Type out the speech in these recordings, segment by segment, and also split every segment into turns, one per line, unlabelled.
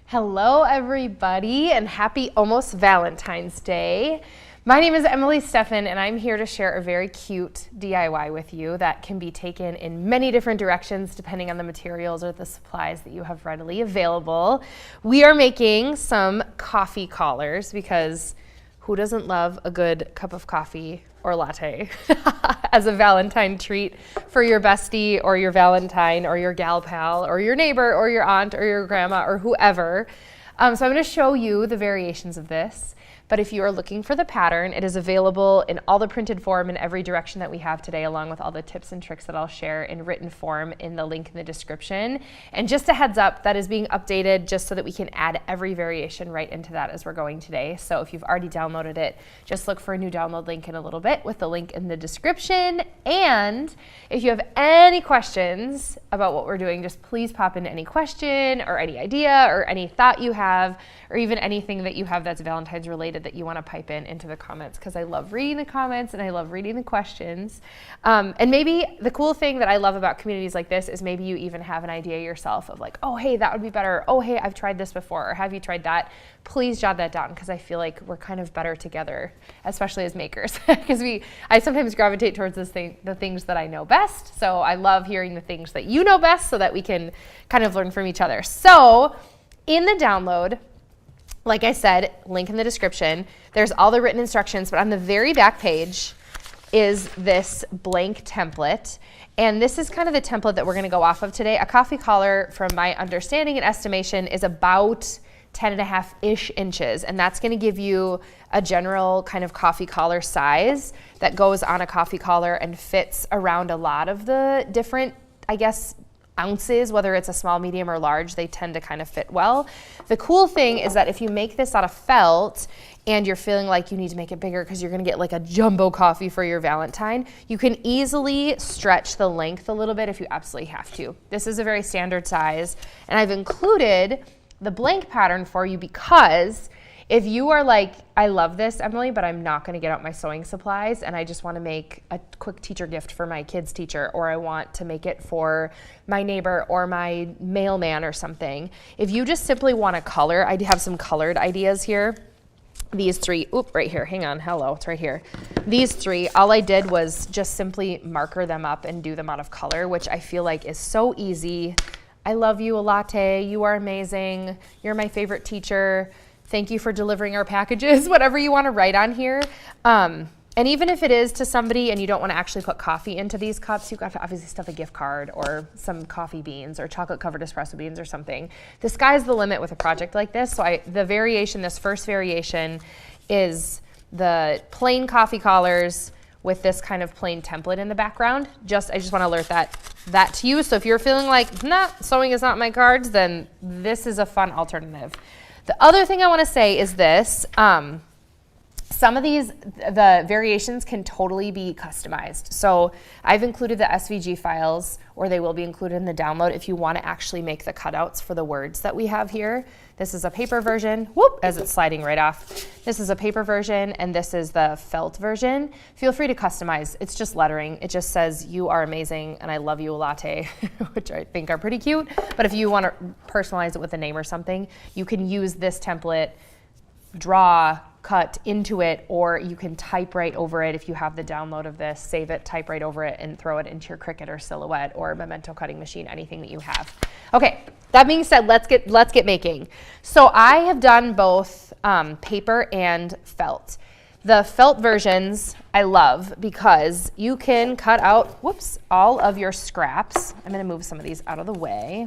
Hello, everybody, and happy almost Valentine's Day. My name is Emily Steffen, and I'm here to share a very cute DIY with you that can be taken in many different directions depending on the materials or the supplies that you have readily available. We are making some coffee collars because who doesn't love a good cup of coffee or latte as a Valentine treat for your bestie or your Valentine or your gal pal or your neighbor or your aunt or your grandma or whoever. So I'm going to show you the variations of this. But if you are looking for the pattern, it is available in all the printed form in every direction that we have today, along with all the tips and tricks that I'll share in written form in the link in the description. And just a heads up, that is being updated just so that we can add every variation right into that as we're going today. So if you've already downloaded it, just look for a new download link in a little bit with the link in the description. And if you have any questions about what we're doing, just please pop in any question or any idea or any thought you have, or even anything that you have that's Valentine's related that you want to pipe in into the comments, because I love reading the comments and I love reading the questions. And maybe the cool thing that I love about communities like this is maybe you even have an idea yourself of like, oh, hey, that would be better. Oh, hey, I've tried this before. Or have you tried that? Please jot that down, because I feel like we're kind of better together, especially as makers, because I sometimes gravitate towards the things that I know best. So I love hearing the things that you know best so that we can kind of learn from each other. So in the download, like I said, link in the description, there's all the written instructions, but on the very back page is this blank template. And this is kind of the template that we're gonna go off of today. A coffee collar, from my understanding and estimation, is about 10.5-ish inches. And that's gonna give you a general kind of coffee collar size that goes on a coffee collar and fits around a lot of the different, I guess, ounces, whether it's a small, medium, or large, they tend to kind of fit well. The cool thing is that if you make this out of felt and you're feeling like you need to make it bigger because you're gonna get like a jumbo coffee for your Valentine, you can easily stretch the length a little bit if you absolutely have to. This is a very standard size, and I've included the blank pattern for you because if you are like, I love this, Emily, but I'm not gonna get out my sewing supplies and I just wanna make a quick teacher gift for my kid's teacher, or I want to make it for my neighbor or my mailman or something. If you just simply wanna color, I have some colored ideas here. These three, right here, hang on, hello, it's right here. These three, all I did was just simply marker them up and do them out of color, which I feel like is so easy. I love you, a latte, you are amazing, you're my favorite teacher. Thank you for delivering our packages, whatever you want to write on here. And even if it is to somebody and you don't want to actually put coffee into these cups, you've got to obviously stuff a gift card or some coffee beans or chocolate covered espresso beans or something. The sky's the limit with a project like this. So this first variation is the plain coffee collars with this kind of plain template in the background. I just want to alert that to you. So if you're feeling like, nah, sewing is not my cards, then this is a fun alternative. The other thing I want to say is this. Some of the variations can totally be customized. So I've included the SVG files, or they will be included in the download if you want to actually make the cutouts for the words that we have here. This is a paper version, as it's sliding right off. This is a paper version, and this is the felt version. Feel free to customize. It's just lettering. It just says, you are amazing, and I love you, a latte, which I think are pretty cute. But if you want to personalize it with a name or something, you can use this template, draw, cut into it, or you can type right over it if you have the download of this, save it, type right over it, and throw it into your Cricut or Silhouette or Memento cutting machine, anything that you have. Okay, that being said, let's get making. So I have done both paper and felt. The felt versions I love because you can cut out, all of your scraps. I'm gonna move some of these out of the way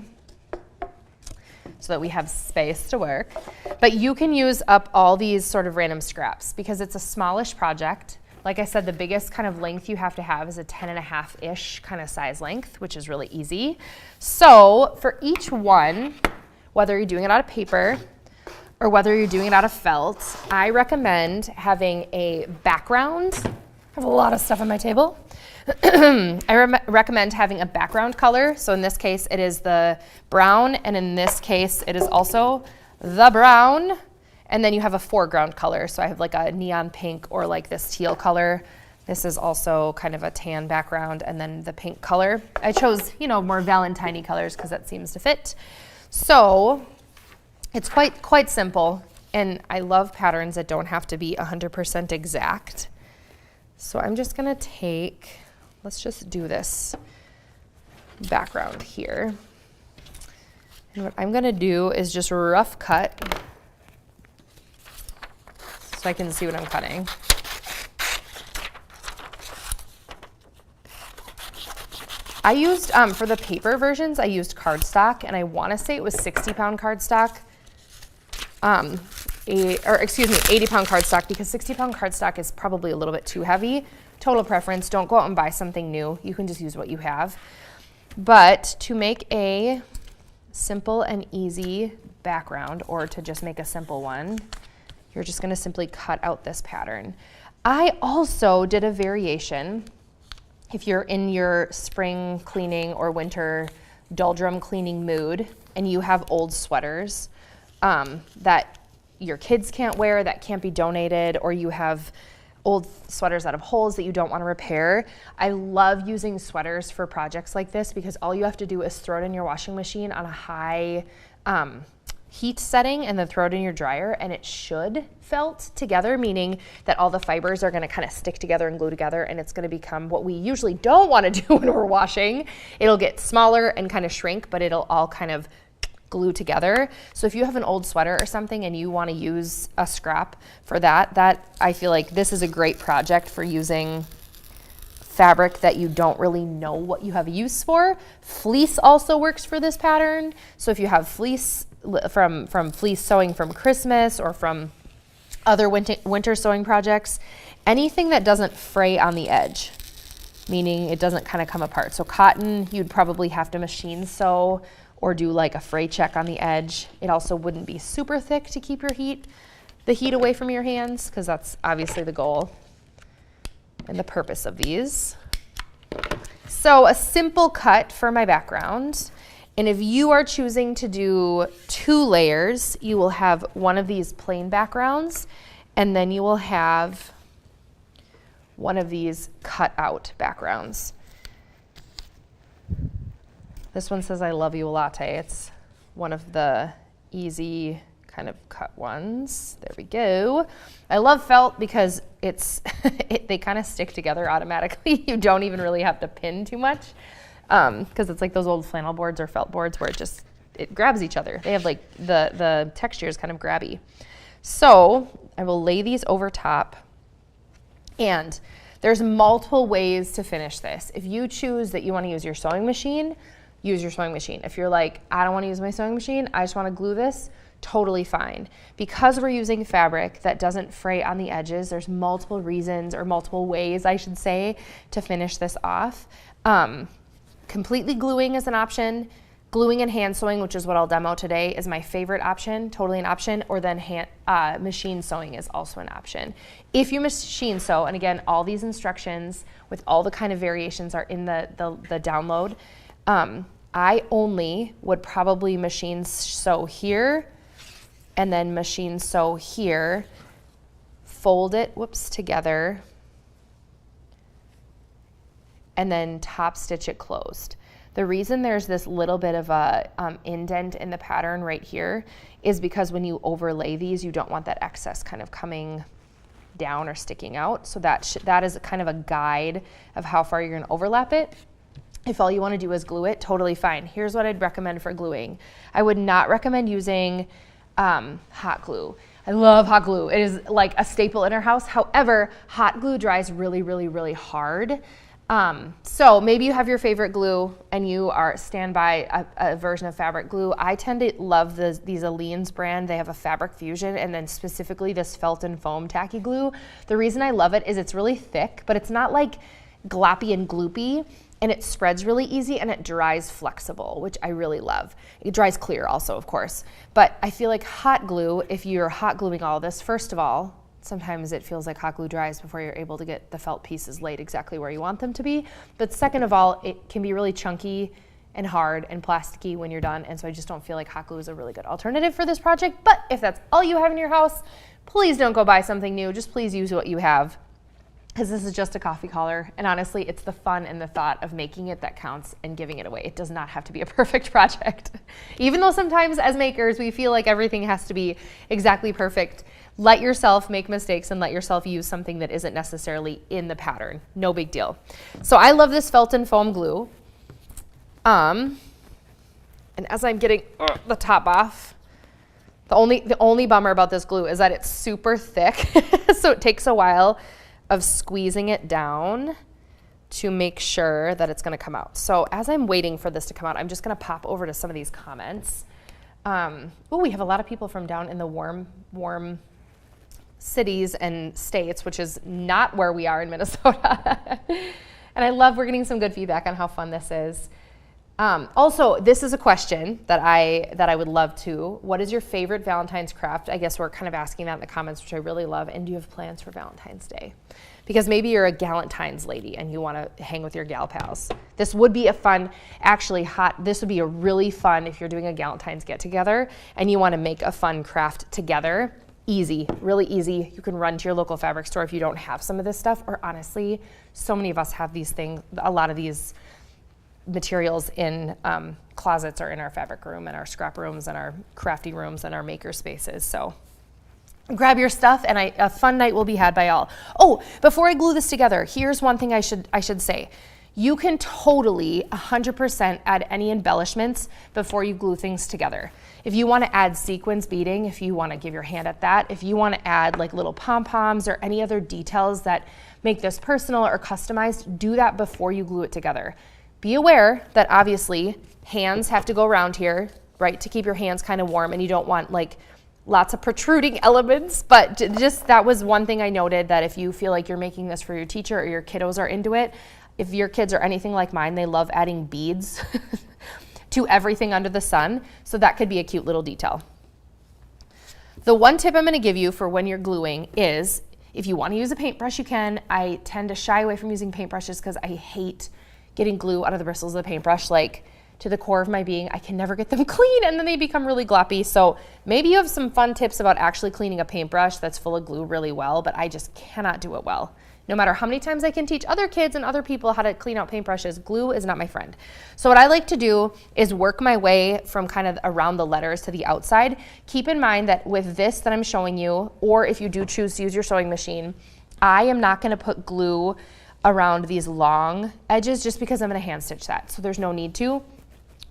so that we have space to work. But you can use up all these sort of random scraps because it's a smallish project. Like I said, the biggest kind of length you have to have is a 10.5-ish kind of size length, which is really easy. So for each one, whether you're doing it out of paper or whether you're doing it out of felt, I recommend having a background. I have a lot of stuff on my table. I recommend having a background color. So in this case, it is the brown, and in this case, it is also the brown. And then you have a foreground color. So I have like a neon pink or like this teal color. This is also kind of a tan background, and then the pink color. I chose, more Valentine-y colors because that seems to fit. So It's quite simple, and I love patterns that don't have to be 100% exact. So I'm just gonna take, let's just do this background here. And what I'm gonna do is just rough cut so I can see what I'm cutting. I used, for the paper versions, I used cardstock, and I wanna say it was 60-pound cardstock. 80-pound cardstock, because 60-pound cardstock is probably a little bit too heavy. Total preference, don't go out and buy something new. You can just use what you have. But to make a simple and easy background, or to just make a simple one, you're just gonna simply cut out this pattern. I also did a variation. If you're in your spring cleaning or winter doldrum cleaning mood and you have old sweaters that your kids can't wear, that can't be donated, or you have old sweaters that have holes that you don't want to repair, I love using sweaters for projects like this, because all you have to do is throw it in your washing machine on a high heat setting and then throw it in your dryer, and it should felt together, meaning that all the fibers are going to kind of stick together and glue together, and it's going to become what we usually don't want to do when we're washing. It'll get smaller and kind of shrink, but it'll all kind of glue together. So if you have an old sweater or something and you want to use a scrap for that I feel like this is a great project for using fabric that you don't really know what you have use for. Fleece also works for this pattern. So if you have fleece from fleece sewing from Christmas or from other winter sewing projects, anything that doesn't fray on the edge, meaning it doesn't kind of come apart. So cotton, you'd probably have to machine sew or do like a fray check on the edge. It also wouldn't be super thick to keep the heat away from your hands, because that's obviously the goal and the purpose of these. So a simple cut for my background. And if you are choosing to do 2 layers, you will have one of these plain backgrounds, and then you will have one of these cut out backgrounds. This one says I love you latte. It's one of the easy kind of cut ones. There we go. I love felt because they kind of stick together automatically. You don't even really have to pin too much, because it's like those old flannel boards or felt boards where it grabs each other. They have like the texture is kind of grabby. So I will lay these over top, and there's multiple ways to finish this. If you choose that you want to use your sewing machine, use your sewing machine. If you're like, I don't want to use my sewing machine, I just want to glue this, totally fine. Because we're using fabric that doesn't fray on the edges, there's multiple reasons, or multiple ways, I should say, to finish this off. Completely gluing is an option. Gluing and hand sewing, which is what I'll demo today, is my favorite option, totally an option, or then machine sewing is also an option. If you machine sew, and again, all these instructions with all the kind of variations are in the download, I only would probably machine sew here, and then machine sew here, fold it, together, and then top stitch it closed. The reason there's this little bit of a indent in the pattern right here is because when you overlay these, you don't want that excess kind of coming down or sticking out. So that is kind of a guide of how far you're going to overlap it. If all you want to do is glue it, totally fine. Here's what I'd recommend for gluing. I would not recommend using hot glue. I love hot glue. It is like a staple in our house. However, hot glue dries really, really, really hard. So maybe you have your favorite glue and you stand by a version of fabric glue. I tend to love these Aleene's brand. They have a fabric fusion, and then specifically this felt and foam tacky glue. The reason I love it is it's really thick, but it's not like gloppy and gloopy, and it spreads really easy, and it dries flexible, which I really love. It dries clear also, of course, but I feel like hot glue, if you're hot gluing all this, first of all, sometimes it feels like hot glue dries before you're able to get the felt pieces laid exactly where you want them to be. But second of all, it can be really chunky and hard and plasticky when you're done. And so I just don't feel like hot glue is a really good alternative for this project. But if that's all you have in your house, please don't go buy something new. Just please use what you have. because this is just a coffee collar. And honestly, it's the fun and the thought of making it that counts and giving it away. It does not have to be a perfect project. Even though sometimes as makers, we feel like everything has to be exactly perfect. Let yourself make mistakes and let yourself use something that isn't necessarily in the pattern. No big deal. So I love this felt and foam glue. And as I'm getting the top off, the only bummer about this glue is that it's super thick. So it takes a while of squeezing it down to make sure that it's gonna come out. So as I'm waiting for this to come out, I'm just gonna pop over to some of these comments. We have a lot of people from down in the warm cities and states, which is not where we are in Minnesota. And we're getting some good feedback on how fun this is. Also, this is a question that I would love to. What is your favorite Valentine's craft? I guess we're kind of asking that in the comments, which I really love. And do you have plans for Valentine's Day? Because maybe you're a Galentine's lady and you want to hang with your gal pals. This would be a fun, this would be a really fun if you're doing a Galentine's get together and you want to make a fun craft together. Easy, really easy. You can run to your local fabric store if you don't have some of this stuff, or honestly, so many of us have these things, a lot of these materials in closets or in our fabric room and our scrap rooms and our crafty rooms and our maker spaces. So grab your stuff and a fun night will be had by all. Oh, before I glue this together, here's one thing I should say. You can totally 100% add any embellishments before you glue things together. If you want to add sequins beading, if you want to give your hand at that, if you want to add like little pom-poms or any other details that make this personal or customized, do that before you glue it together. Be aware that obviously hands have to go around here, right, to keep your hands kind of warm, and you don't want like lots of protruding elements, but just that was one thing I noted, that if you feel like you're making this for your teacher or your kiddos are into it, if your kids are anything like mine, they love adding beads to everything under the sun, so that could be a cute little detail. The one tip I'm going to give you for when you're gluing is, if you want to use a paintbrush, you can. I tend to shy away from using paintbrushes because I hate getting glue out of the bristles of the paintbrush, like to the core of my being. I can never get them clean and then they become really gloppy. So maybe you have some fun tips about actually cleaning a paintbrush that's full of glue really well, but I just cannot do it well. No matter how many times I can teach other kids and other people how to clean out paintbrushes, glue is not my friend. So what I like to do is work my way from kind of around the letters to the outside. Keep in mind that with this that I'm showing you, or if you do choose to use your sewing machine, I am not going to put glue around these long edges just because I'm going to hand stitch that. So there's no need to.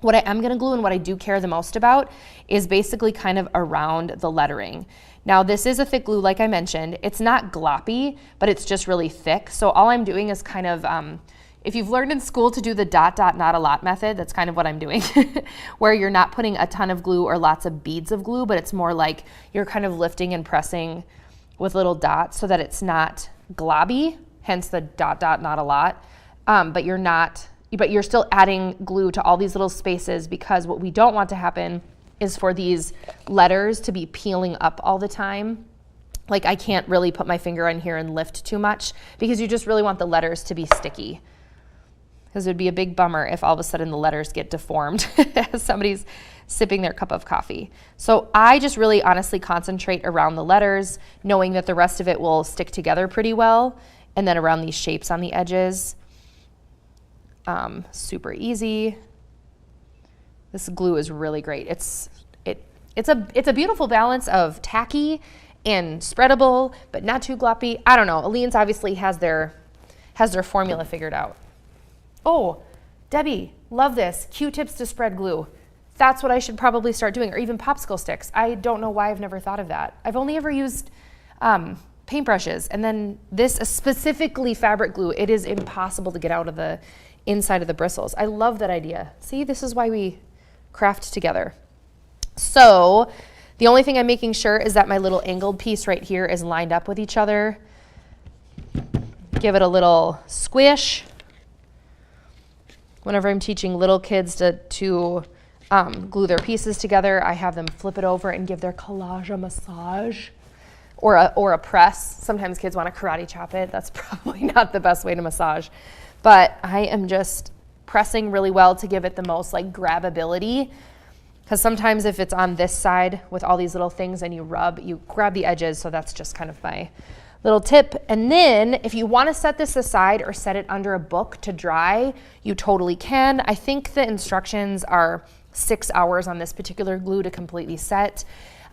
What I am going to glue and what I do care the most about is basically kind of around the lettering. Now this is a thick glue like I mentioned. It's not gloppy, but it's just really thick. So all I'm doing is kind of, if you've learned in school to do the dot, dot, not a lot method, that's kind of what I'm doing, where you're not putting a ton of glue or lots of beads of glue, but it's more like you're kind of lifting and pressing with little dots so that it's not globby, hence the dot, dot, not a lot, but you're still adding glue to all these little spaces, because what we don't want to happen is for these letters to be peeling up all the time. Like I can't really put my finger in here and lift too much, because you just really want the letters to be sticky. Because it would be a big bummer if all of a sudden the letters get deformed as somebody's sipping their cup of coffee. So I just really honestly concentrate around the letters, knowing that the rest of it will stick together pretty well, and then around these shapes on the edges. Super easy. This glue is really great. It's a beautiful balance of tacky and spreadable, but not too gloppy. I don't know. Aleene's obviously has their formula figured out. Oh, Debbie, love this. Q-tips to spread glue. That's what I should probably start doing, or even popsicle sticks. I don't know why I've never thought of that. I've only ever used paintbrushes, and then this specifically fabric glue. It is impossible to get out of the inside of the bristles. I love that idea. See, this is why we craft together. So the only thing I'm making sure is that my little angled piece right here is lined up with each other. Give it a little squish. Whenever I'm teaching little kids to glue their pieces together, I have them flip it over and give their collage a massage or a press. Sometimes kids want to karate chop it. That's probably not the best way to massage. But I am just pressing really well to give it the most like grabbability, because sometimes if it's on this side with all these little things and you grab the edges. So that's just kind of little tip. And then if you want to set this aside or set it under a book to dry, you totally can. I think the instructions are 6 hours on this particular glue to completely set.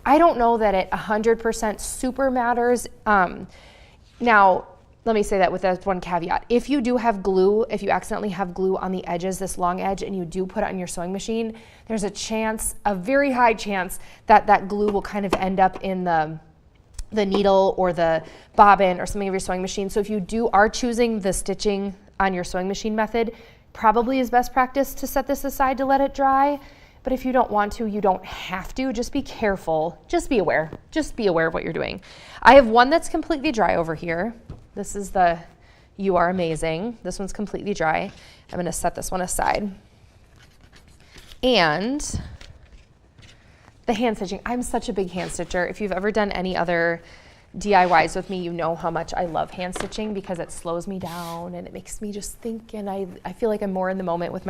I don't know that it 100% super matters. Now, let me say that with that one caveat. If you do have glue, if you accidentally have glue on the edges, this long edge, and you do put it on your sewing machine, there's a chance, a very high chance, that that glue will kind of end up in the needle or the bobbin or something of your sewing machine. So if you are choosing the stitching on your sewing machine method, probably is best practice to set this aside to let it dry. But if you don't want to, you don't have to. Just be careful. Just be aware. Just be aware of what you're doing. I have one that's completely dry over here. This is the You Are Amazing. This one's completely dry. I'm going to set this one aside. And the hand stitching. I'm such a big hand stitcher. If you've ever done any other DIYs with me, you know how much I love hand stitching because it slows me down and it makes me just think, and I feel like I'm more in the moment with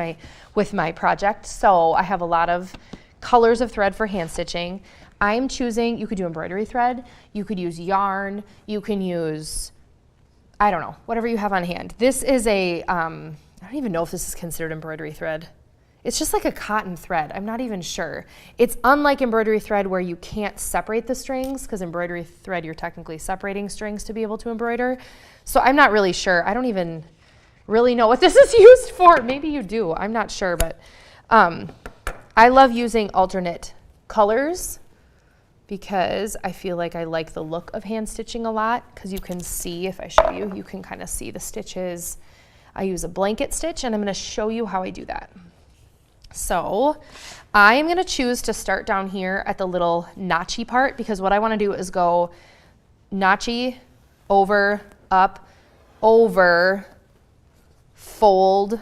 my project. So I have a lot of colors of thread for hand stitching. I'm choosing, you could do embroidery thread, you could use yarn, you can use, I don't know, whatever you have on hand. This is I don't even know if this is considered embroidery thread. It's just like a cotton thread. I'm not even sure. It's unlike embroidery thread where you can't separate the strings, because embroidery thread, you're technically separating strings to be able to embroider. So I'm not really sure. I don't even really know what this is used for. Maybe you do. I'm not sure, but I love using alternate colors because I feel like I like the look of hand stitching a lot, because you can see, if I show you, you can kind of see the stitches. I use a blanket stitch, and I'm going to show you how I do that. So I am going to choose to start down here at the little notchy part, because what I want to do is go notchy, over, up, over, fold,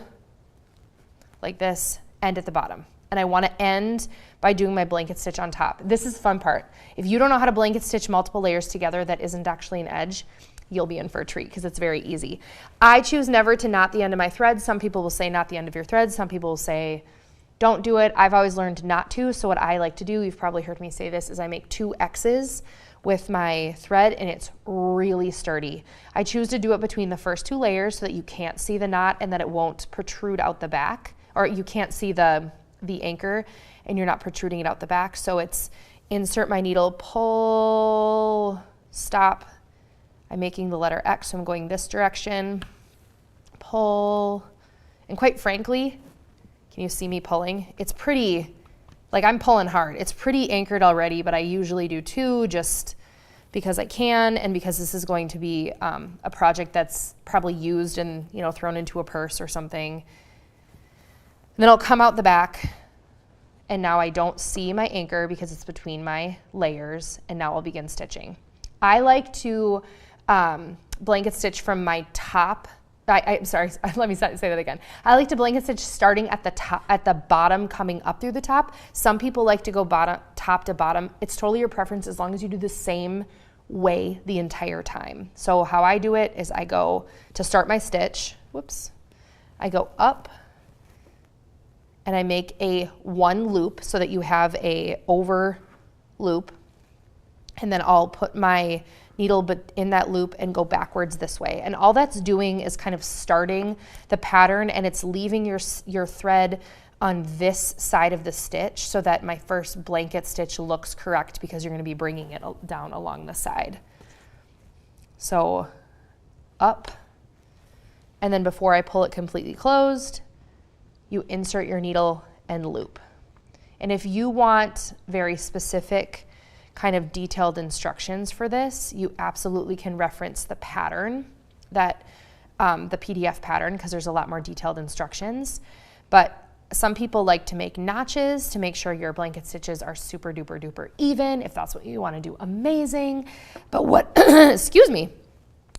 like this, end at the bottom. And I want to end by doing my blanket stitch on top. This is the fun part. If you don't know how to blanket stitch multiple layers together that isn't actually an edge, you'll be in for a treat, because it's very easy. I choose never to knot the end of my thread. Some people will say knot the end of your thread. Some people will say don't do it. I've always learned not to. So what I like to do, you've probably heard me say this, is I make 2 X's with my thread, and it's really sturdy. I choose to do it between the first 2 layers so that you can't see the knot and that it won't protrude out the back, or you can't see the anchor and you're not protruding it out the back. So it's insert my needle, pull, stop. I'm making the letter X, so I'm going this direction, pull, and quite frankly, can you see me pulling? It's pretty, like I'm pulling hard. It's pretty anchored already, but I usually do 2 just because I can, and because this is going to be a project that's probably used and, you know, thrown into a purse or something. And then I'll come out the back, and now I don't see my anchor because it's between my layers, and now I'll begin stitching. I like to blanket stitch from my top. I'm sorry, let me say that again. I like to blanket stitch starting at the top, at the bottom, coming up through the top. Some people like to go top to bottom. It's totally your preference as long as you do the same way the entire time. So how I do it is I go to start my stitch, whoops, I go up and I make a 1 loop so that you have a over loop, and then I'll put my needle but in that loop and go backwards this way. And all that's doing is kind of starting the pattern, and it's leaving your thread on this side of the stitch so that my first blanket stitch looks correct, because you're going to be bringing it down along the side. So up, and then before I pull it completely closed, you insert your needle and loop. And if you want very specific kind of detailed instructions for this, you absolutely can reference the pattern, that the PDF pattern, because there's a lot more detailed instructions. But some people like to make notches to make sure your blanket stitches are super duper duper even. If that's what you want to do, amazing. But what, excuse me,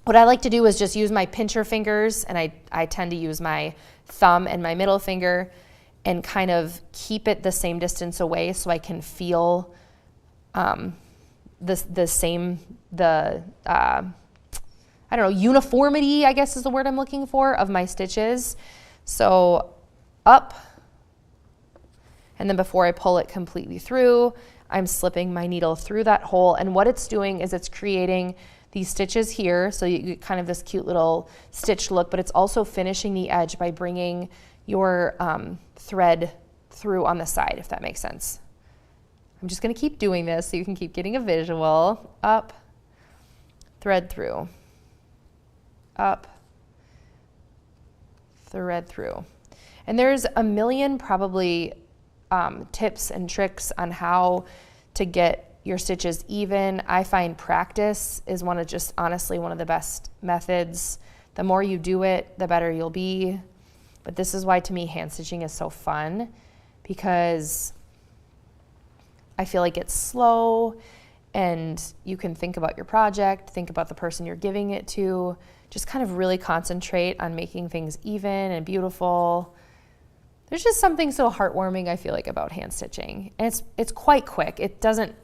what I like to do is just use my pincher fingers, and I tend to use my thumb and my middle finger and kind of keep it the same distance away so I can feel I don't know, uniformity, I guess is the word I'm looking for, of my stitches. So up, and then before I pull it completely through, I'm slipping my needle through that hole, and what it's doing is it's creating these stitches here, so you get kind of this cute little stitch look, but it's also finishing the edge by bringing your thread through on the side, if that makes sense. I'm just gonna keep doing this so you can keep getting a visual. Up, thread through, up, thread through. And there's a million probably tips and tricks on how to get your stitches even. I find practice is honestly one of the best methods. The more you do it, the better you'll be. But this is why to me hand stitching is so fun, because I feel like it's slow and you can think about your project, think about the person you're giving it to, just kind of really concentrate on making things even and beautiful. There's just something so heartwarming, I feel like, about hand stitching. And it's quite quick. It doesn't,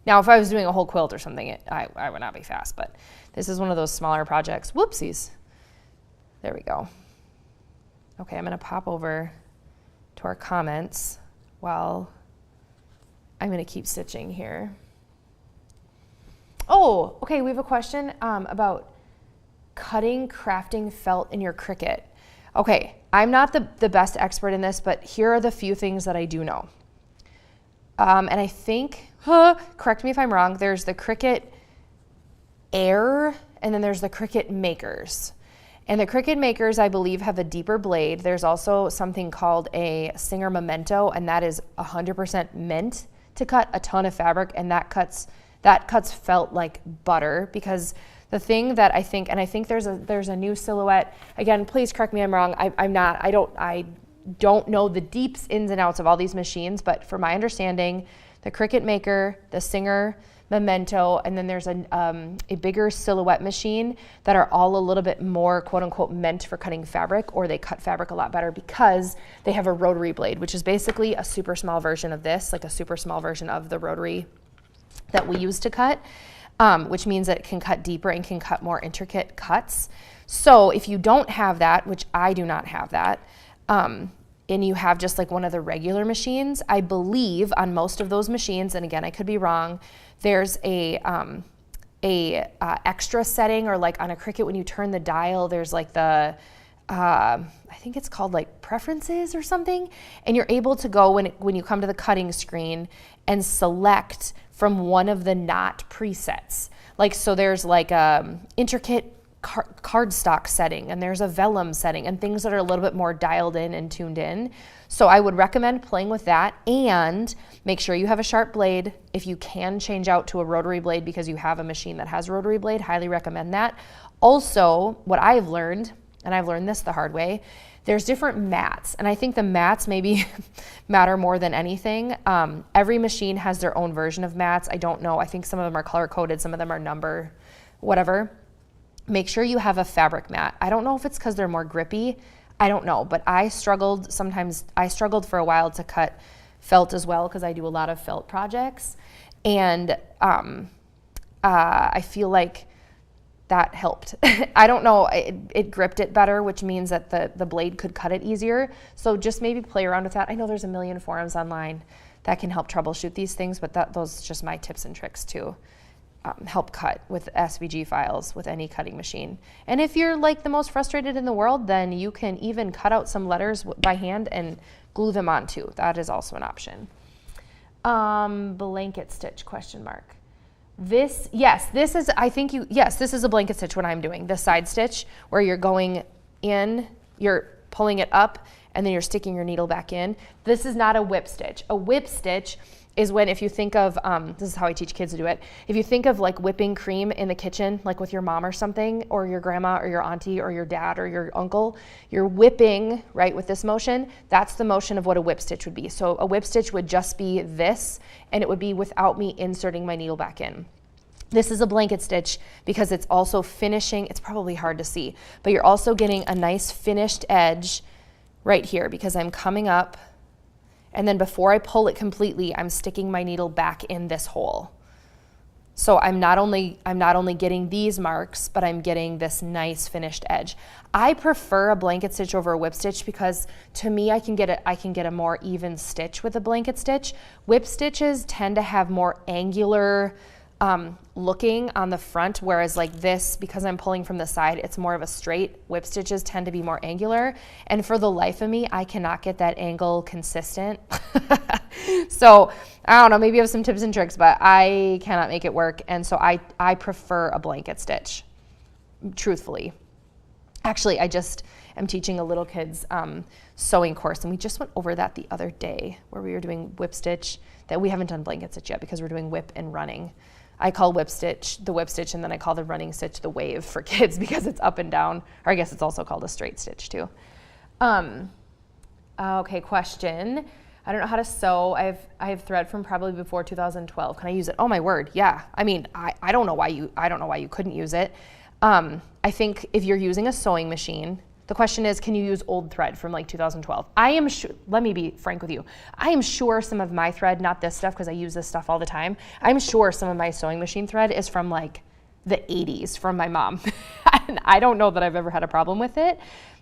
now if I was doing a whole quilt or something, I would not be fast, but this is one of those smaller projects. Whoopsies. There we go. Okay, I'm gonna pop over to our comments while I'm gonna keep stitching here. Oh, okay, we have a question about cutting, crafting felt in your Cricut. Okay, I'm not the best expert in this, but here are the few things that I do know. And I think, correct me if I'm wrong, there's the Cricut Air, and then there's the Cricut Makers. And the Cricut Makers, I believe, have a deeper blade. There's also something called a Singer Memento, and that is 100% meant to cut a ton of fabric, and that cuts felt like butter. Because the thing that I think, and I think there's a new silhouette. Again, please correct me if I'm wrong. I don't know the deeps ins and outs of all these machines, but from my understanding, the Cricut Maker, the Singer Memento, and then there's a bigger silhouette machine that are all a little bit more quote unquote meant for cutting fabric, or they cut fabric a lot better because they have a rotary blade, which is basically a super small version of this, like a super small version of the rotary that we use to cut, which means that it can cut deeper and can cut more intricate cuts. So if you don't have that, which I do not have that, and you have just like one of the regular machines, I believe on most of those machines, and again, I could be wrong, there's a extra setting, or like on a Cricut, when you turn the dial, there's like the, I think it's called like preferences or something, and you're able to go when you come to the cutting screen and select from one of the knot presets. Like, so there's like intricate cardstock setting, and there's a vellum setting, and things that are a little bit more dialed in and tuned in. So I would recommend playing with that, and make sure you have a sharp blade. If you can change out to a rotary blade because you have a machine that has a rotary blade, highly recommend that. Also, what I've learned, and I've learned this the hard way, there's different mats, and I think the mats maybe matter more than anything. Every machine has their own version of mats. I don't know, I think some of them are color coded, some of them are number, whatever. Make sure you have a fabric mat. I don't know if it's because they're more grippy, I don't know, but I struggled for a while to cut felt as well, because I do a lot of felt projects, and I feel like that helped. I don't know, it gripped it better, which means that the blade could cut it easier. So just maybe play around with that. I know there's a million forums online that can help troubleshoot these things, but those are just my tips and tricks to help cut with SVG files with any cutting machine. And if you're like the most frustrated in the world, then you can even cut out some letters by hand and glue them on too. That is also an option. Blanket stitch, question mark. This is a blanket stitch, what I'm doing. The side stitch where you're going in, you're pulling it up, and then you're sticking your needle back in. This is not a whip stitch. A whip stitch is when, if you think of, this is how I teach kids to do it, if you think of like whipping cream in the kitchen, like with your mom or something, or your grandma or your auntie or your dad or your uncle, you're whipping, right, with this motion. That's the motion of what a whip stitch would be. So a whip stitch would just be this, and it would be without me inserting my needle back in. This is a blanket stitch because it's also finishing, it's probably hard to see, but you're also getting a nice finished edge right here, because I'm coming up, and then before I pull it completely, I'm sticking my needle back in this hole. So I'm not only getting these marks, but I'm getting this nice finished edge. I prefer a blanket stitch over a whip stitch because to me, I can get a more even stitch with a blanket stitch. Whip stitches tend to have more angular looking on the front, whereas like this, because I'm pulling from the side, it's more of a straight. Whip stitches tend to be more angular. And for the life of me, I cannot get that angle consistent. So I don't know, maybe you have some tips and tricks, but I cannot make it work. And so I prefer a blanket stitch, truthfully. Actually, I just am teaching a little kid's sewing course, and we just went over that the other day where we were doing whip stitch. That we haven't done blanket stitch yet because we're doing whip and running. I call whip stitch the whip stitch, and then I call the running stitch the wave for kids because it's up and down, or I guess it's also called a straight stitch too. Okay, question. I don't know how to sew. I have thread from probably before 2012. Can I use it? Oh my word, yeah. I mean, I don't know why you couldn't use it. I think if you're using a sewing machine, the question is, can you use old thread from like 2012? I am sure, let me be frank with you. I am sure some of my thread, not this stuff because I use this stuff all the time. I'm sure some of my sewing machine thread is from like the 80s from my mom. And I don't know that I've ever had a problem with it.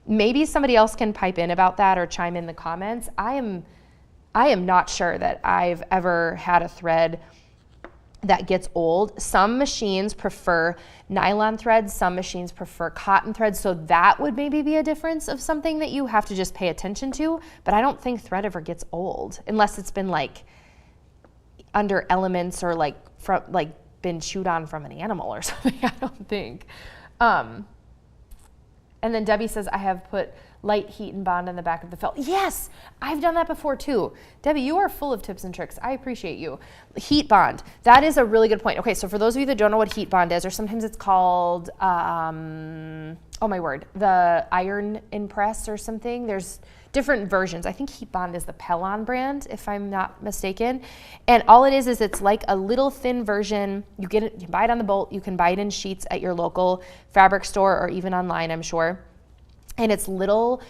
Maybe somebody else can pipe in about that or chime in the comments. I am not sure that I've ever had a thread that gets old. Some machines prefer nylon threads, some machines prefer cotton threads, so that would maybe be a difference of something that you have to just pay attention to, but I don't think thread ever gets old unless it's been like under elements or like from like been chewed on from an animal or something. I don't think. And then Debbie says, I have put light heat and bond on the back of the felt. Yes, I've done that before too. Debbie, you are full of tips and tricks. I appreciate you. Heat bond, that is a really good point. Okay, so for those of you that don't know what heat bond is, or sometimes it's called, oh my word, the iron impress or something. There's different versions. I think Heat Bond is the Pellon brand, if I'm not mistaken. And all it is it's like a little thin version. You get it, you buy it on the Bolt, you can buy it in sheets at your local fabric store or even online, I'm sure. And it's little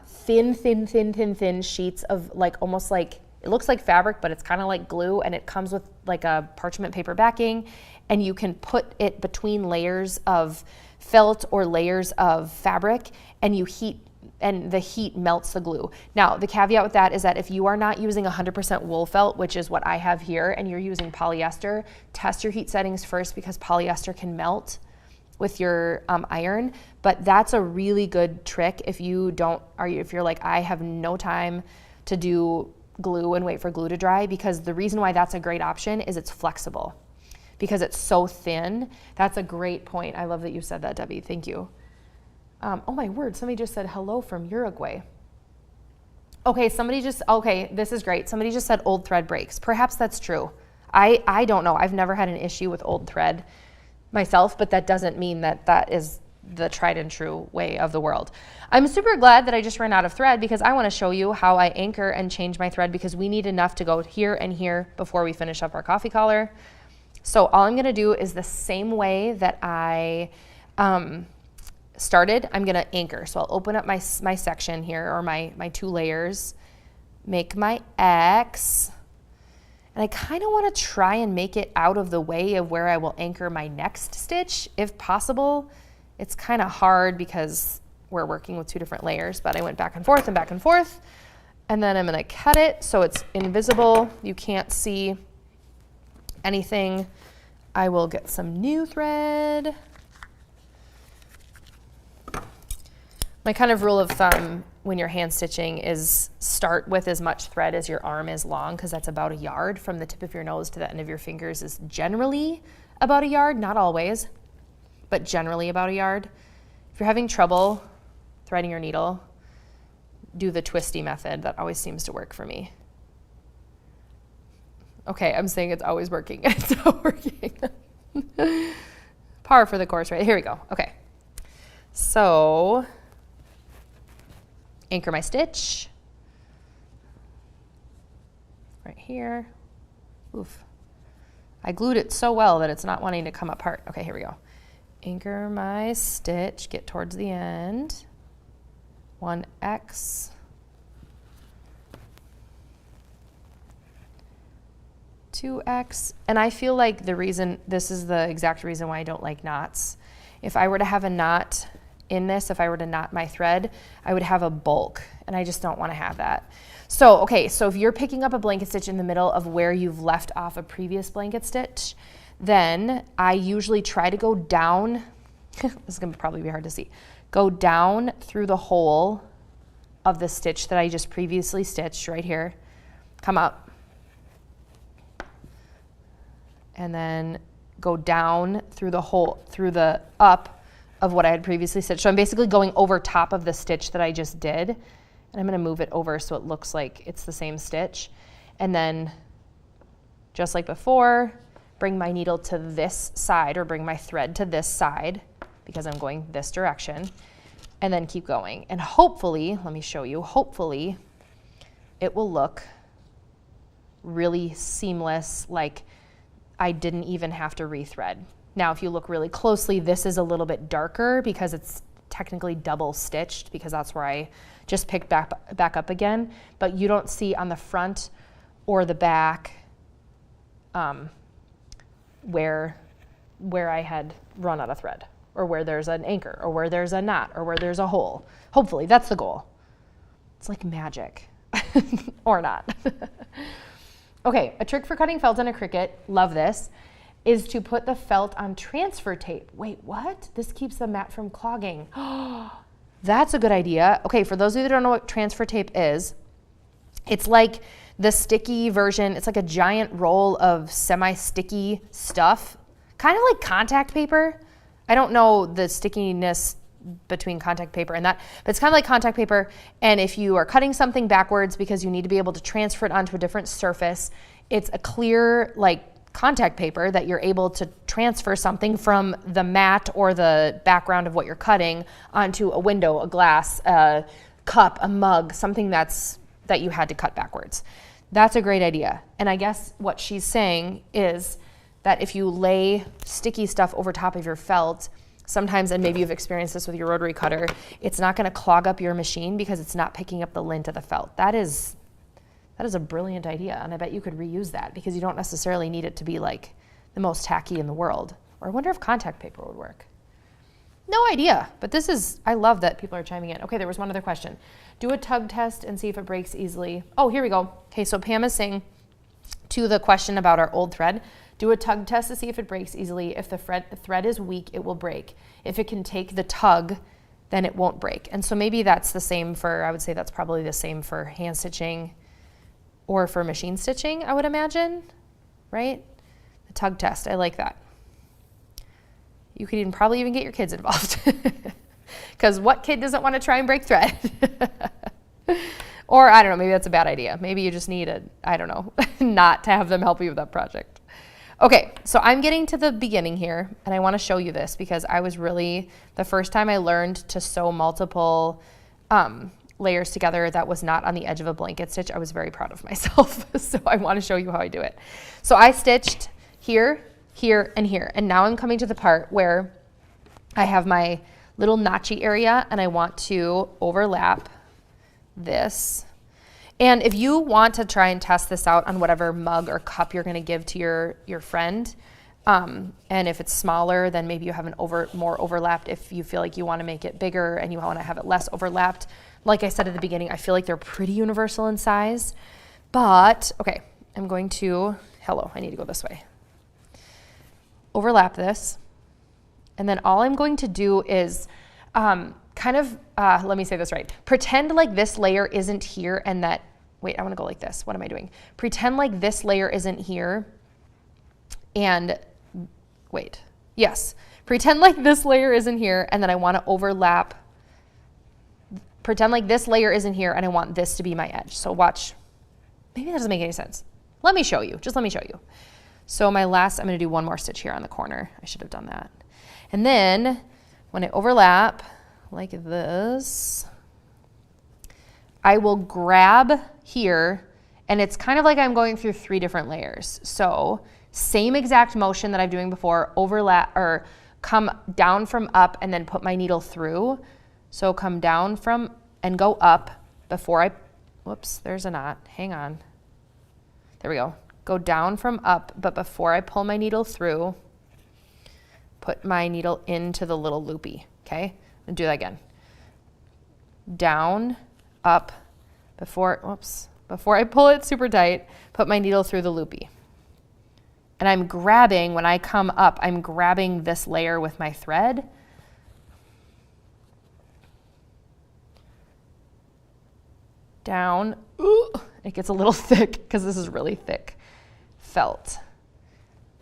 thin sheets of like almost like, it looks like fabric, but it's kind of like glue, and it comes with like a parchment paper backing, and you can put it between layers of felt or layers of fabric, and you heat, and the heat melts the glue. Now, the caveat with that is that if you are not using 100% wool felt, which is what I have here, and you're using polyester, test your heat settings first because polyester can melt with your iron. But that's a really good trick if you don't, if you're like, I have no time to do glue and wait for glue to dry, because the reason why that's a great option is it's flexible because it's so thin. That's a great point. I love that you said that, Debbie. Thank you. Oh my word, somebody just said hello from Uruguay. Okay, this is great. Somebody just said old thread breaks. Perhaps that's true. I don't know. I've never had an issue with old thread myself, but that doesn't mean that that is the tried and true way of the world. I'm super glad that I just ran out of thread because I want to show you how I anchor and change my thread, because we need enough to go here and here before we finish up our coffee collar. So all I'm going to do is the same way that I started, I'm going to anchor. So I'll open up my section here, or my two layers, make my X, and I kind of want to try and make it out of the way of where I will anchor my next stitch if possible. It's kind of hard because we're working with two different layers, but I went back and forth, and then I'm going to cut it so it's invisible. You can't see anything. I will get some new thread. My kind of rule of thumb when you're hand stitching is start with as much thread as your arm is long, because that's about a yard. From the tip of your nose to the end of your fingers is generally about a yard, not always, but generally about a yard. If you're having trouble threading your needle, do the twisty method. That always seems to work for me. Okay, I'm saying it's always working. It's not working. Par for the course, right? Here we go. Okay. So anchor my stitch right here. Oof. I glued it so well that it's not wanting to come apart. Okay, here we go. Anchor my stitch, get towards the end. 1X. 2X. And I feel like this is the exact reason why I don't like knots. If I were to have a knot in this, if I were to knot my thread, I would have a bulk, and I just don't want to have that. So, okay, so if you're picking up a blanket stitch in the middle of where you've left off a previous blanket stitch, then I usually try to go down, this is gonna probably be hard to see, go down through the hole of the stitch that I just previously stitched right here, come up, and then go down through the hole, through the up of what I had previously stitched. So I'm basically going over top of the stitch that I just did, and I'm gonna move it over so it looks like it's the same stitch. And then, just like before, bring my needle to this side, or bring my thread to this side, because I'm going this direction, and then keep going. And hopefully, let me show you, hopefully it will look really seamless, like I didn't even have to rethread. Now, if you look really closely, this is a little bit darker because it's technically double stitched, because that's where I just picked back up again. But you don't see on the front or the back where I had run out of thread, or where there's an anchor, or where there's a knot, or where there's a hole. Hopefully, that's the goal. It's like magic, or not. Okay, a trick for cutting felt on a Cricut, love this, is to put the felt on transfer tape. Wait, what? This keeps the mat from clogging. That's a good idea. Okay, for those of you that don't know what transfer tape is, it's like the sticky version. It's like a giant roll of semi-sticky stuff, kind of like contact paper. I don't know the stickiness between contact paper and that, but it's kind of like contact paper. And if you are cutting something backwards because you need to be able to transfer it onto a different surface, it's a clear like contact paper that you're able to transfer something from the mat or the background of what you're cutting onto a window, a glass, a cup, a mug, something that you had to cut backwards. That's a great idea. And I guess what she's saying is that if you lay sticky stuff over top of your felt, sometimes, and maybe you've experienced this with your rotary cutter, it's not gonna clog up your machine because it's not picking up the lint of the felt. That is a brilliant idea, and I bet you could reuse that because you don't necessarily need it to be like the most tacky in the world. Or I wonder if contact paper would work. No idea, but I love that people are chiming in. Okay, there was one other question. Do a tug test and see if it breaks easily. Oh, here we go. Okay, so Pam is saying to the question about our old thread, do a tug test to see if it breaks easily. If the thread is weak, it will break. If it can take the tug, then it won't break. And so maybe that's the same for, I would say that's probably the same for hand stitching or for machine stitching, I would imagine, right? The tug test, I like that. You could probably even get your kids involved. Because what kid doesn't want to try and break thread? Or I don't know, maybe that's a bad idea. Maybe you just need not to have them help you with that project. Okay, so I'm getting to the beginning here, and I want to show you this because the first time I learned to sew multiple layers together that was not on the edge of a blanket stitch, I was very proud of myself. So I want to show you how I do it. So I stitched here, here, and here, and now I'm coming to the part where I have my little notchy area, and I want to overlap this. And if you want to try and test this out on whatever mug or cup you're going to give to your friend, and if it's smaller, then maybe you have more overlapped. If you feel like you want to make it bigger and you want to have it less overlapped, like I said at the beginning, I feel like they're pretty universal in size. But okay, I'm going to I need to go this way. Overlap this, and then all I'm going to do is let me say this right. Pretend like this layer isn't here and that, wait, I want to go like this. What am I doing? Pretend like this layer isn't here and, wait, yes. Pretend like this layer isn't here and then I want to overlap. Pretend like this layer isn't here and I want this to be my edge. So watch. Maybe that doesn't make any sense. Let me show you. Just let me show you. So I'm going to do one more stitch here on the corner. I should have done that. And then when I overlap like this, I will grab here, and it's kind of like I'm going through 3 different layers. So same exact motion that I'm doing before, overlap or come down from up and then put my needle through. So come down from and go up before whoops, there's a knot, hang on. There we go. Go down from up, but before I pull my needle through, put my needle into the little loopy, okay? And do that again. Down, up, before I pull it super tight, put my needle through the loopy. And I'm grabbing, when I come up, I'm grabbing this layer with my thread. Down. Ooh, it gets a little thick because this is really thick felt.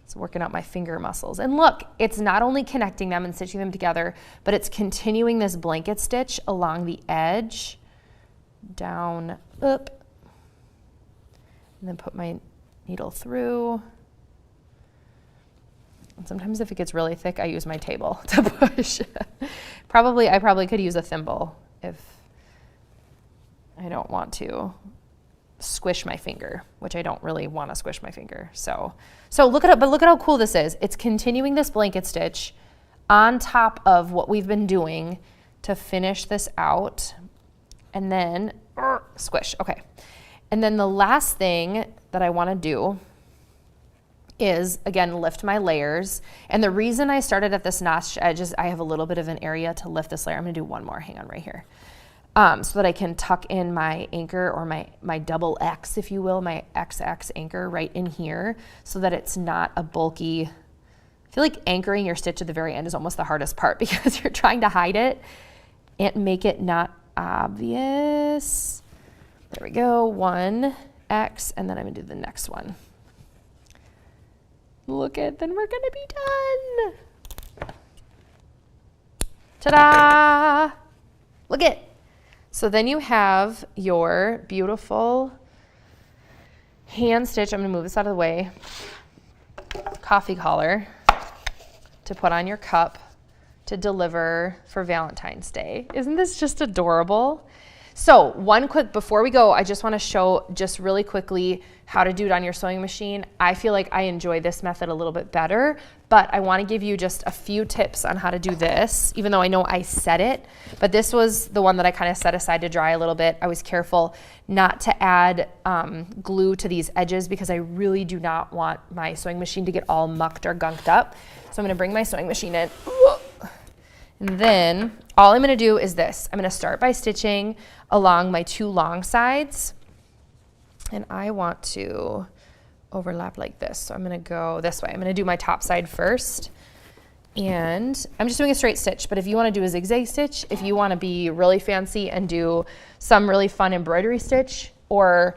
It's working out my finger muscles. And look, it's not only connecting them and stitching them together, but it's continuing this blanket stitch along the edge, down, up, and then put my needle through. And sometimes if it gets really thick, I use my table to push. I probably could use a thimble if I don't want to squish my finger, which I don't really want to squish my finger. So look at it, but look at how cool this is. It's continuing this blanket stitch on top of what we've been doing to finish this out, and then squish. Okay. And then the last thing that I want to do is, again, lift my layers. And the reason I started at this notched edge is I have a little bit of an area to lift this layer. I'm going to do one more. Hang on, right here. So that I can tuck in my anchor, or my double X, if you will, my XX anchor right in here, so that it's not a bulky. I feel like anchoring your stitch at the very end is almost the hardest part because you're trying to hide it and make it not obvious. There we go, 1 X, and then I'm gonna do the next one. Look at, then we're gonna be done. Ta-da! Look at. So then you have your beautiful hand stitch. I'm gonna move this out of the way. Coffee collar to put on your cup to deliver for Valentine's Day. Isn't this just adorable? So before we go, I just wanna show just really quickly how to do it on your sewing machine. I feel like I enjoy this method a little bit better, but I wanna give you just a few tips on how to do this, even though I know I said it, but this was the one that I kind of set aside to dry a little bit. I was careful not to add glue to these edges because I really do not want my sewing machine to get all mucked or gunked up. So I'm gonna bring my sewing machine in. And then all I'm gonna do is this. I'm gonna start by stitching along my 2 long sides. And I want to overlap like this. So I'm gonna go this way. I'm gonna do my top side first. And I'm just doing a straight stitch, but if you wanna do a zigzag stitch, if you wanna be really fancy and do some really fun embroidery stitch, or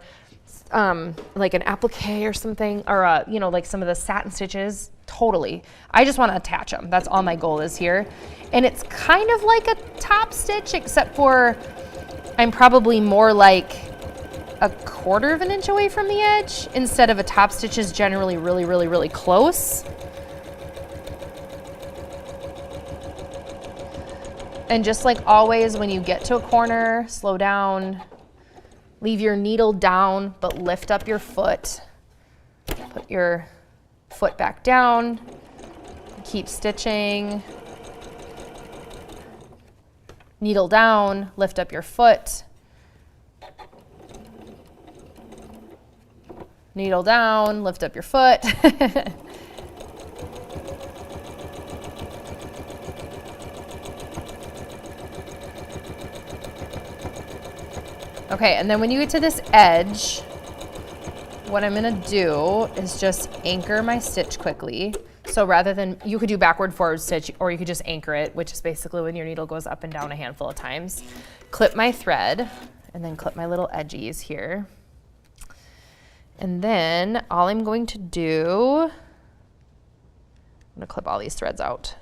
like an applique or something, or like some of the satin stitches, totally. I just wanna attach them. That's all my goal is here. And it's kind of like a top stitch, except for I'm probably more like a 1/4 of an inch away from the edge, instead of a top stitch is generally really, really, really close. And just like always, when you get to a corner, slow down, leave your needle down, but lift up your foot. Put your foot back down, keep stitching. Needle down, lift up your foot. Needle down, lift up your foot. Okay, and then when you get to this edge, what I'm gonna do is just anchor my stitch quickly. So rather than, you could do backward forward stitch, or you could just anchor it, which is basically when your needle goes up and down a handful of times. Clip my thread, and then clip my little edgies here. And then all I'm going to do, I'm gonna clip all these threads out,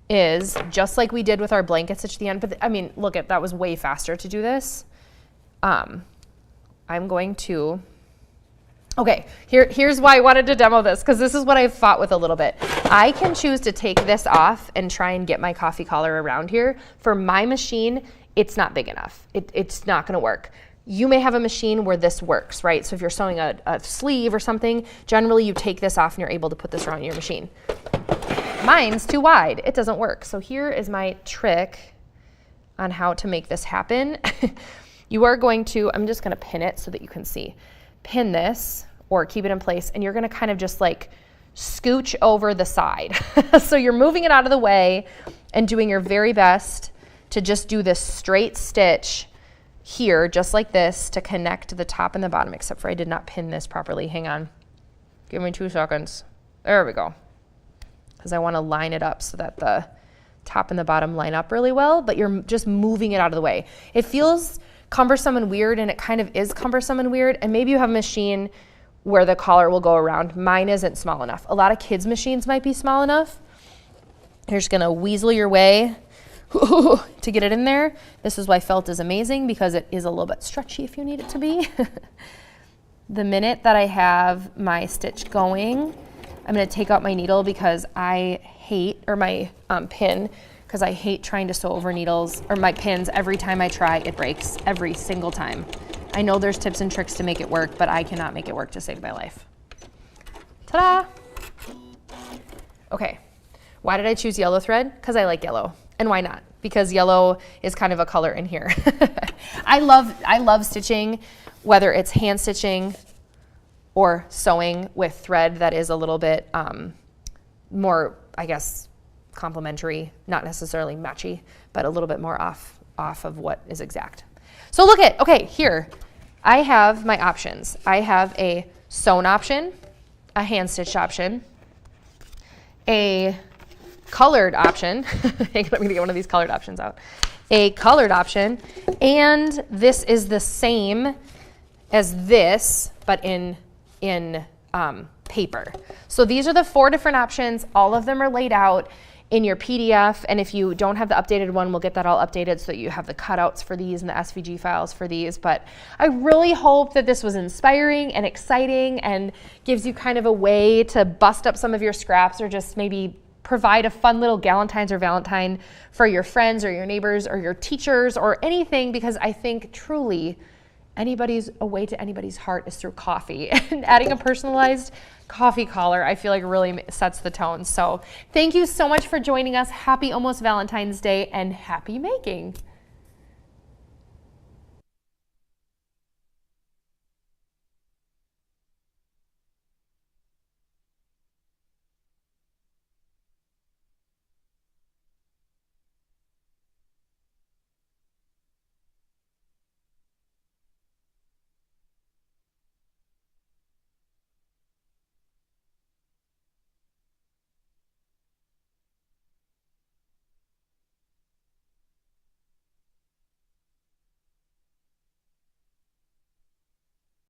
is just like we did with our blanket stitch at the end, but I mean, look at, that was way faster to do this. I'm going to, okay, here's why I wanted to demo this, because this is what I've fought with a little bit. I can choose to take this off and try and get my coffee collar around here. For my machine, it's not big enough. It's not gonna work. You may have a machine where this works, right? So if you're sewing a sleeve or something, generally you take this off and you're able to put this around your machine. Mine's too wide, it doesn't work. So here is my trick on how to make this happen. You are going to, I'm just gonna pin it so that you can see. Pin this or keep it in place, and you're gonna kind of just like scooch over the side. So you're moving it out of the way and doing your very best to just do this straight stitch here, just like this, to connect the top and the bottom, except for I did not pin this properly. Hang on. Give me 2 seconds. There we go. Because I want to line it up so that the top and the bottom line up really well, but you're just moving it out of the way. It feels cumbersome and weird, and it kind of is cumbersome and weird, and maybe you have a machine where the collar will go around. Mine isn't small enough. A lot of kids' machines might be small enough. You're just gonna weasel your way to get it in there. This is why felt is amazing, because it is a little bit stretchy if you need it to be. The minute that I have my stitch going, I'm gonna take out my needle because I hate, or my pin, because I hate trying to sew over needles, or my pins. Every time I try, it breaks, every single time. I know there's tips and tricks to make it work, but I cannot make it work to save my life. Ta-da! Okay, why did I choose yellow thread? Because I like yellow. And why not? Because yellow is kind of a color in here. I love stitching, whether it's hand stitching or sewing with thread that is a little bit more, I guess, complementary, not necessarily matchy, but a little bit more off of what is exact. So look at, okay, here, I have my options. I have a sewn option, a hand stitched option, a colored option. Hang on, I'm gonna get one of these colored options out. A colored option, and this is the same as this, but in paper. So these are the 4 different options. All of them are laid out in your PDF, and if you don't have the updated one, we'll get that all updated so that you have the cutouts for these and the SVG files for these. But I really hope that this was inspiring and exciting and gives you kind of a way to bust up some of your scraps, or just maybe provide a fun little Galentine's or Valentine for your friends or your neighbors or your teachers or anything, because I think truly a way to anybody's heart is through coffee. And adding a personalized coffee collar, I feel like really sets the tone. So thank you so much for joining us. Happy almost Valentine's Day, and happy making.